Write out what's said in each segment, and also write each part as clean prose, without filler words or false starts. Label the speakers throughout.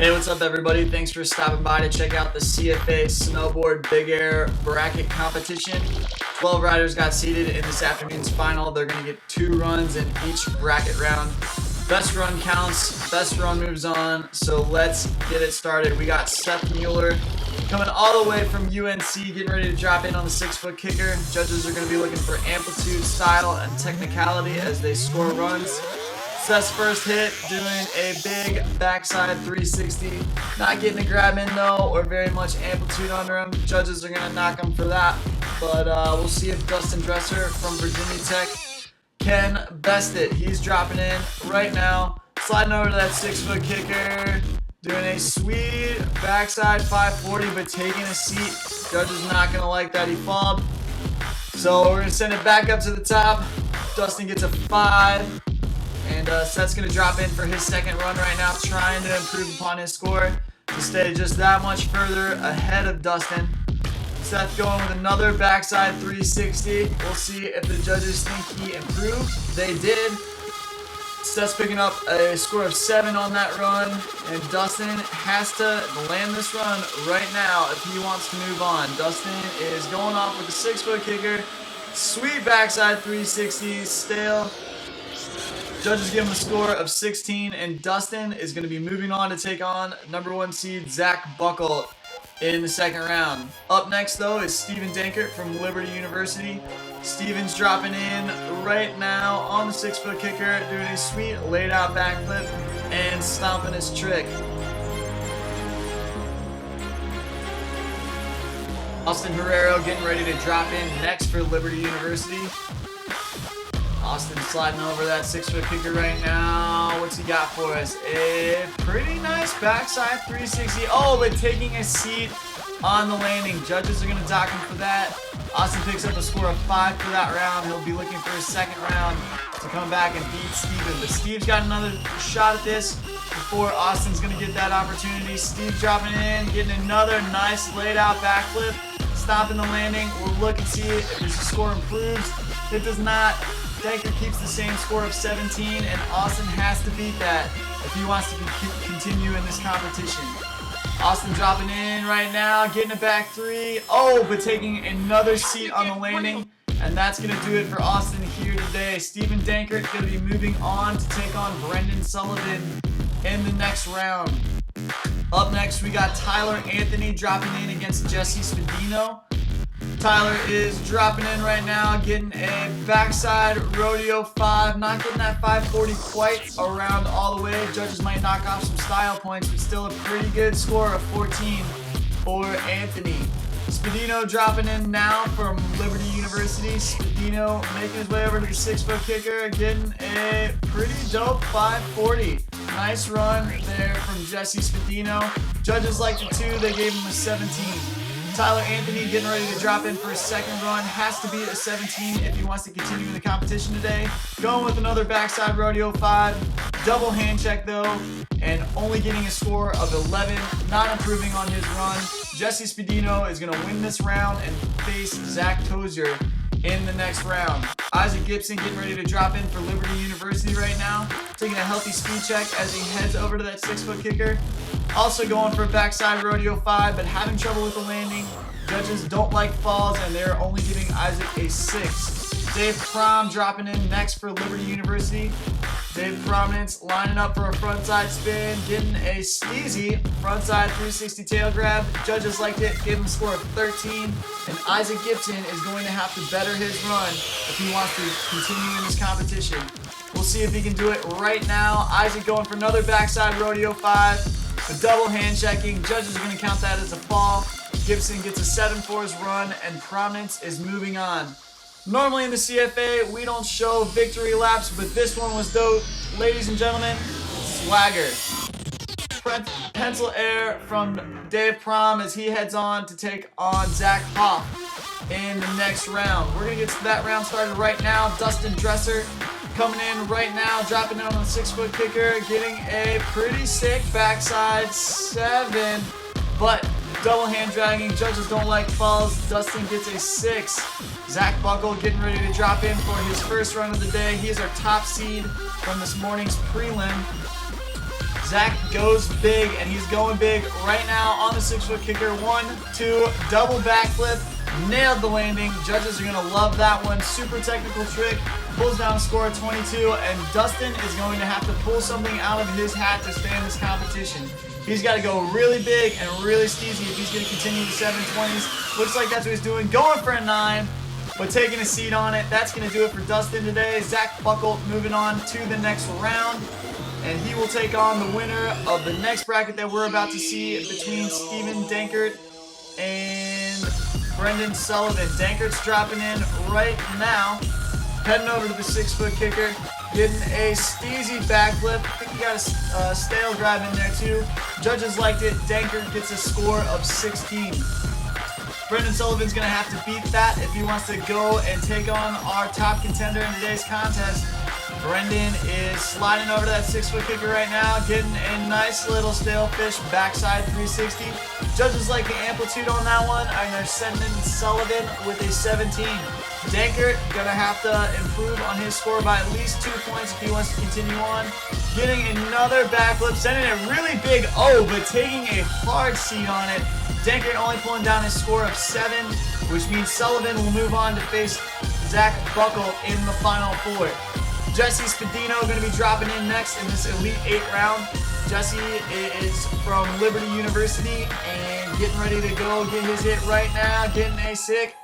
Speaker 1: Hey, what's up everybody? Thanks for stopping by to check out the CFA Snowboard Big Air Bracket Competition. 12 riders got seeded in this afternoon's final. They're going to get 2 runs in each bracket round. Best run counts, best run moves on, so let's get it started. We got Seth Mueller coming all the way from UNC, getting ready to drop in on the 6-foot kicker. Judges are going to be looking for amplitude, style, and technicality as they score runs. Seth's first hit, doing a big backside 360. Not getting a grab in though, or very much amplitude under him. Judges are going to knock him for that. But we'll see if Dustin Dresser from Virginia Tech can best it. He's dropping in right now. Sliding over to that 6-foot kicker. Doing a sweet backside 540, but taking a seat. Judges not going to like that. He fobbed. So we're going to send it back up to the top. Dustin gets a 5. And Seth's going to drop in for his second run right now, trying to improve upon his score to stay just that much further ahead of Dustin. Seth going with another backside 360. We'll see if the judges think he improved. They did. Seth's picking up a score of 7 on that run, and Dustin has to land this run right now if he wants to move on. Dustin is going off with a 6-foot kicker. Sweet backside 360, stale. Judges give him a score of 16, and Dustin is going to be moving on to take on number 1 seed Zach Buckle in the second round. Up next, though, is Steven Dankert from Liberty University. Steven's dropping in right now on the 6-foot kicker, doing a sweet laid-out backflip and stomping his trick. Austin Herrero getting ready to drop in next for Liberty University. Austin sliding over that 6-foot kicker right now. What's he got for us? A pretty nice backside 360. Oh, but taking a seat on the landing. Judges are going to dock him for that. Austin picks up a score of 5 for that round. He'll be looking for his second round to come back and beat Steven. But Steve's got another shot at this before Austin's going to get that opportunity. Steve dropping in, getting another nice laid out backflip. Stopping the landing. We'll look and see if his score improves. If it does not, Dankert keeps the same score of 17, and Austin has to beat that if he wants to continue in this competition. Austin dropping in right now, getting a back 3. Oh, but taking another seat on the landing, and that's going to do it for Austin here today. Steven Dankert going to be moving on to take on Brendan Sullivan in the next round. Up next, we got Tyler Anthony dropping in against Jesse Spadino. Tyler is dropping in right now, getting a backside rodeo 5, not getting that 540 quite around all the way. Judges might knock off some style points, but still a pretty good score of 14 for Anthony. Spadino dropping in now from Liberty University. Spadino making his way over to the 6-foot kicker, getting a pretty dope 540. Nice run there from Jesse Spadino. Judges liked it too, they gave him a 17. Tyler Anthony getting ready to drop in for his second run. Has to be a 17 if he wants to continue in the competition today. Going with another backside rodeo 5. Double hand check though, and only getting a score of 11. Not improving on his run. Jesse Spadino is going to win this round and face Zach Tozier in the next round. Isaac Gibson getting ready to drop in for Liberty University right now. Taking a healthy speed check as he heads over to that 6-foot kicker. Also going for a backside rodeo 5, but having trouble with the landing. Judges don't like falls, and they're only giving Isaac a 6. Dave Prom dropping in next for Liberty University. Dave Prominence lining up for a frontside spin, getting a steezy frontside 360 tail grab. Judges liked it, gave him a score of 13. And Isaac Gibson is going to have to better his run if he wants to continue in this competition. We'll see if he can do it right now. Isaac going for another backside rodeo 5. A double hand checking. Judges are going to count that as a fall. Gibson gets a 7 for his run, and Prominence is moving on. Normally in the CFA, we don't show victory laps, but this one was dope. Ladies and gentlemen, swagger. Pencil air from Dave Prom as he heads on to take on Zach Hoff in the next round. We're going to get that round started right now. Dustin Dresser coming in right now, dropping in on the 6-foot kicker, getting a pretty sick backside 7, but double hand dragging. Judges don't like falls. Dustin gets a 6. Zach Buckle getting ready to drop in for his first run of the day. He is our top seed from this morning's prelim. Zach goes big, and he's going big right now on the 6-foot kicker. 1, 2, double backflip. Nailed the landing. Judges are going to love that one. Super technical trick. Pulls down a score of 22, and Dustin is going to have to pull something out of his hat to stay in this competition. He's got to go really big and really steezy if he's going to continue the 720s. Looks like that's what he's doing. Going for a 9, but taking a seat on it. That's going to do it for Dustin today. Zach Buckle moving on to the next round, and he will take on the winner of the next bracket that we're about to see between Steven Dankert and Brendan Sullivan. Dankert's dropping in right now, heading over to the 6-foot kicker, getting a steezy backflip. I think he got a stale grab in there too. Judges liked it. Dankert gets a score of 16. Brendan Sullivan's going to have to beat that if he wants to go and take on our top contender in today's contest. Brendan is sliding over to that 6-foot kicker right now, getting a nice little stale fish backside 360. Judges like the amplitude on that one, and they're sending Sullivan with a 17. Dankert gonna have to improve on his score by at least 2 points if he wants to continue on. Getting another backflip, sending it really big, but taking a hard seat on it. Dankert only pulling down his score of 7, which means Sullivan will move on to face Zach Buckle in the final 4. Jesse Spadino going to be dropping in next in this Elite 8 round. Jesse is from Liberty University and getting ready to go get his hit right now. Getting a sick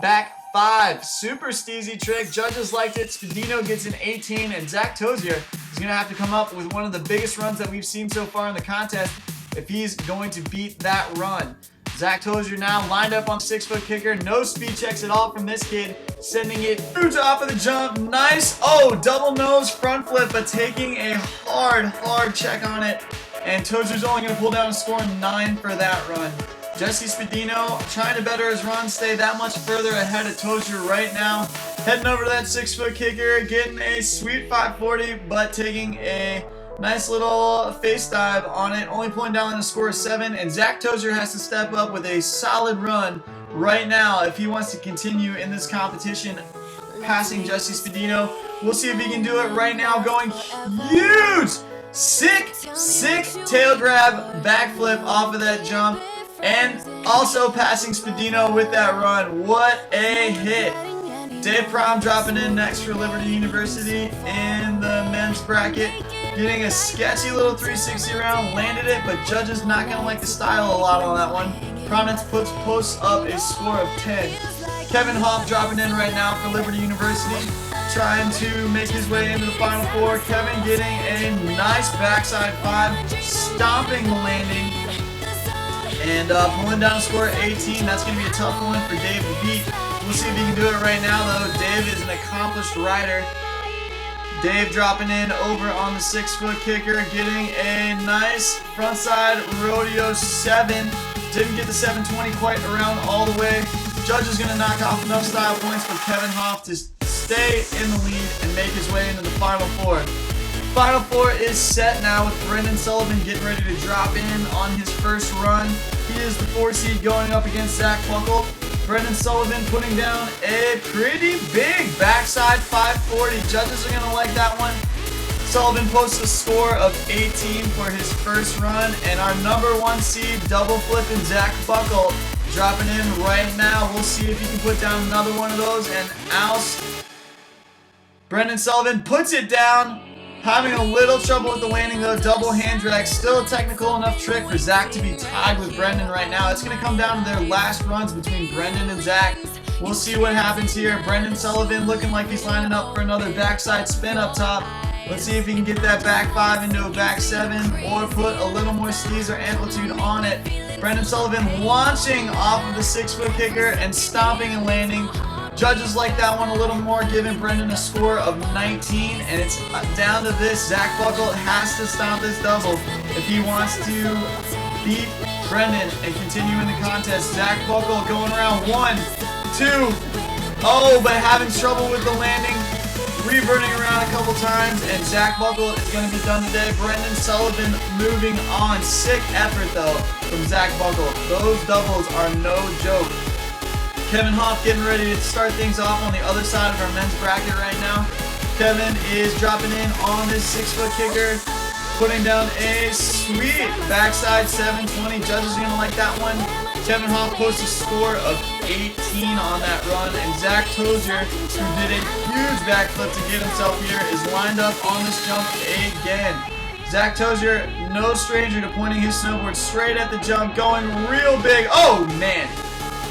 Speaker 1: back 5. Super steezy trick. Judges liked it. Spadino gets an 18, and Zach Tozier is going to have to come up with one of the biggest runs that we've seen so far in the contest if he's going to beat that run. Zach Tozier now lined up on 6-foot kicker. No speed checks at all from this kid. Sending it through top of the jump. Nice. Double nose front flip, but taking a hard check on it. And Tozier's only going to pull down a score of 9 for that run. Jesse Spadino trying to better his run, stay that much further ahead of Tozier right now. Heading over to that 6-foot kicker, getting a sweet 540, but taking a nice little face dive on it, only pulling down a score of 7, and Zach Tozier has to step up with a solid run right now if he wants to continue in this competition, passing Jesse Spadino. We'll see if he can do it right now, going huge! Sick tail grab, backflip off of that jump, and also passing Spadino with that run. What a hit! Dave Prom dropping in next for Liberty University in the men's bracket. Getting a sketchy little 360 round, landed it, but judges not going to like the style a lot on that one. Prominence posts up a score of 10. Kevin Hoff dropping in right now for Liberty University, trying to make his way into the final 4. Kevin getting a nice backside 5, stomping the landing, and pulling down a score of 18. That's going to be a tough one for Dave to beat. We'll see if he can do it right now, though. Dave is an accomplished rider. Dave dropping in over on the 6-foot kicker, getting a nice frontside rodeo 7. Didn't get the 720 quite around all the way. Judge is going to knock off enough style points for Kevin Hoff to stay in the lead and make his way into the final 4. Final 4 is set now with Brendan Sullivan getting ready to drop in on his first run. He is the 4 seed going up against Zach Buckle. Brendan Sullivan putting down a pretty big backside 540. Judges are going to like that one. Sullivan posts a score of 18 for his first run, and our number 1 seed double flipping Zach Buckle dropping in right now. We'll see if he can put down another one of those and oust. Brendan Sullivan puts it down. Having a little trouble with the landing though, double hand drag. Still a technical enough trick for Zach to be tied with Brendan right now. It's going to come down to their last runs between Brendan and Zach. We'll see what happens here. Brendan Sullivan looking like he's lining up for another backside spin up top. Let's see if he can get that back 5 into a back 7 or put a little more steez or amplitude on it. Brendan Sullivan launching off of the 6-foot kicker and stomping and landing. Judges like that one a little more, giving Brendan a score of 19, and it's down to this. Zach Buckle has to stomp this double if he wants to beat Brendan and continue in the contest. Zach Buckle going around 1, 2, but having trouble with the landing, reverting around a couple times, and Zach Buckle is going to be done today. Brendan Sullivan moving on. Sick effort though from Zach Buckle. Those doubles are no joke. Kevin Hoff getting ready to start things off on the other side of our men's bracket right now. Kevin is dropping in on his 6-foot kicker, putting down a sweet backside 720. Judges are going to like that one. Kevin Hoff posts a score of 18 on that run. And Zach Tozier, who did a huge backflip to get himself here, is lined up on this jump again. Zach Tozier, no stranger to pointing his snowboard straight at the jump, going real big. Oh, man.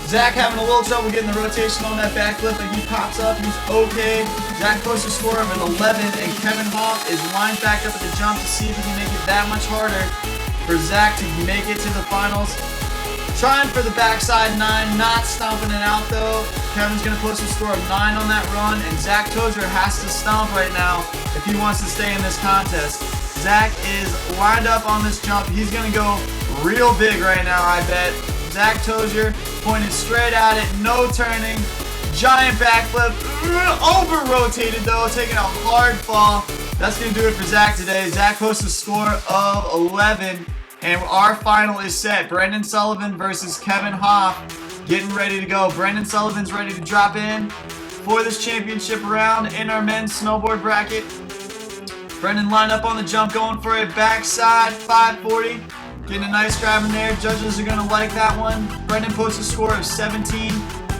Speaker 1: Zach having a little trouble getting the rotation on that backflip, but he pops up. He's okay. Zach posts a score of an 11, and Kevin Hoff is lined back up at the jump to see if he can make it that much harder for Zach to make it to the finals. Trying for the backside 9, not stomping it out though. Kevin's going to post a score of 9 on that run, and Zach Tozier has to stomp right now if he wants to stay in this contest. Zach is lined up on this jump. He's going to go real big right now, I bet. Zach Tozier pointed straight at it, no turning. Giant backflip, over-rotated though, taking a hard fall. That's going to do it for Zach today. Zach posts a score of 11. And our final is set. Brendan Sullivan versus Kevin Hoff. Getting ready to go. Brendan Sullivan's ready to drop in for this championship round in our men's snowboard bracket. Brendan lined up on the jump, going for a backside 540. Getting a nice grab in there. Judges are going to like that one. Brendan posts a score of 17.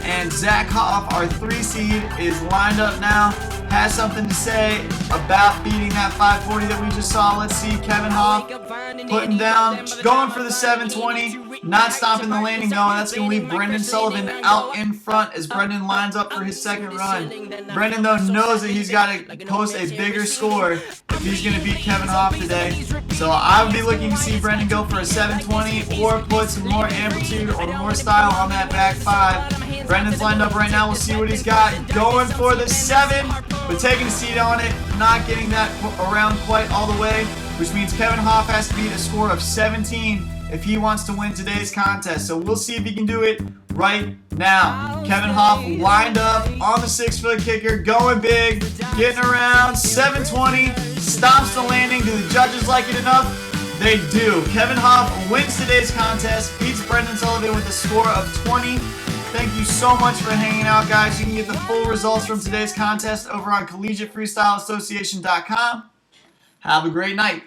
Speaker 1: And Zach Hoff, our 3 seed, is lined up now. Has something to say about beating that 540 that we just saw. Let's see. Kevin Hoff putting down, going for the 720, not stopping the landing though, and that's going to leave Brendan Sullivan out in front as Brendan lines up for his second run. Brendan though knows that he's got to post a bigger score if he's going to beat Kevin Hoff today. So I would be looking to see Brendan go for a 720 or put some more amplitude or more style on that back 5. Brendan's lined up right now. We'll see what he's got. Going for the 7, but taking a seat on it, not getting that around quite all the way, which means Kevin Hoff has to beat a score of 17 if he wants to win today's contest. So we'll see if he can do it right now. Kevin Hoff lined up on the 6-foot kicker, going big, getting around 720, stomps the landing. Do the judges like it enough? They do. Kevin Hoff wins today's contest, beats Brendan Sullivan with a score of 20. Thank you so much for hanging out, guys. You can get the full results from today's contest over on collegiatefreestyleassociation.com. Have a great night.